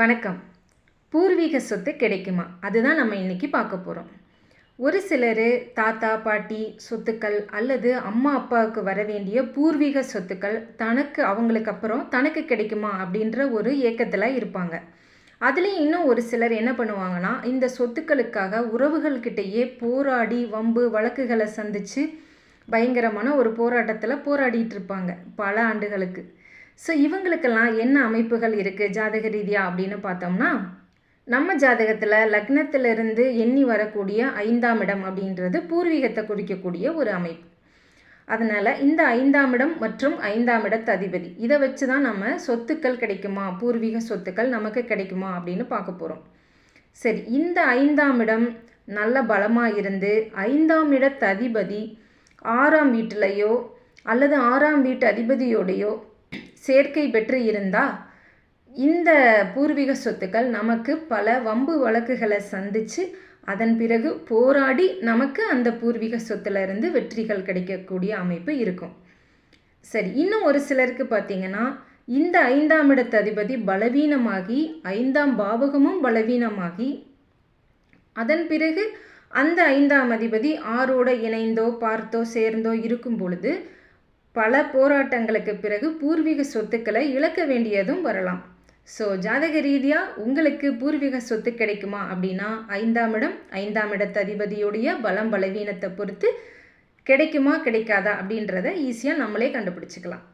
வணக்கம். பூர்வீக சொத்து கிடைக்குமா? அதுதான் நம்ம இன்னைக்கு பார்க்க போகிறோம். ஒரு சிலர் தாத்தா பாட்டி சொத்துக்கள் அல்லது அம்மா அப்பாவுக்கு வர வேண்டிய பூர்வீக சொத்துக்கள் அவங்களுக்கு அப்புறம் தனக்கு கிடைக்குமா அப்படின்ற ஒரு ஏக்கத்தில் இருப்பாங்க. அதுலேயும் இன்னும் ஒரு சிலர் என்ன பண்ணுவாங்கன்னா, இந்த சொத்துக்களுக்காக உறவுகள்கிட்டயே போராடி வம்பு வழக்குகளை சந்தித்து பயங்கரமான ஒரு போராட்டத்தில் போராடிட்டு இருப்பாங்க பல ஆண்டுகளுக்கு. ஸோ இவங்களுக்கெல்லாம் என்ன அமைப்புகள் இருக்குது ஜாதக ரீதியாக அப்படின்னு பார்த்தோம்னா, நம்ம ஜாதகத்தில் லக்னத்திலிருந்து எண்ணி வரக்கூடிய 5ஆம் இடம் அப்படின்றது பூர்வீகத்தை குறிக்கக்கூடிய ஒரு அமைப்பு. அதனால் இந்த 5ஆம் இடம் மற்றும் 5ஆம் இடத்து அதிபதி இதை வச்சு தான் நம்ம சொத்துக்கள் கிடைக்குமா, பூர்வீக சொத்துக்கள் நமக்கு கிடைக்குமா அப்படின்னு பார்க்க போகிறோம். சரி, இந்த 5ஆம் இடம் நல்ல பலமாக இருந்து 5ஆம் இடத்து அதிபதி 6ஆம் வீட்டிலையோ அல்லது 6ஆம் வீட்டு அதிபதியோடையோ சேர்க்கை பெற்று இருந்தால் இந்த பூர்வீக சொத்துக்கள் நமக்கு பல வம்பு வழக்குகளை சந்தித்து அதன் பிறகு போராடி நமக்கு அந்த பூர்வீக சொத்துலேருந்து வெற்றிகள் கிடைக்கக்கூடிய அமைப்பு இருக்கும். சரி, இன்னும் ஒரு சிலருக்கு பார்த்திங்கன்னா, இந்த 5ஆம் இடத்து அதிபதி பலவீனமாகி 5ஆம் பாவகமும் பலவீனமாகி அதன் பிறகு அந்த 5ஆம் அதிபதி 6ஓட இணைந்தோ பார்த்தோ சேர்ந்தோ இருக்கும் பொழுது பல போராட்டங்களுக்கு பிறகு பூர்வீக சொத்துக்களை இழக்க வேண்டியதும் வரலாம். ஸோ ஜாதக ரீதியாக உங்களுக்கு பூர்வீக சொத்து கிடைக்குமா அப்படின்னா 5ஆம் இடம் 5ஆம் இடத்து அதிபதியுடைய பலம் பலவீனத்தை பொறுத்து கிடைக்குமா கிடைக்காதா அப்படின்றத ஈஸியாக நம்மளே கண்டுபிடிச்சிக்கலாம்.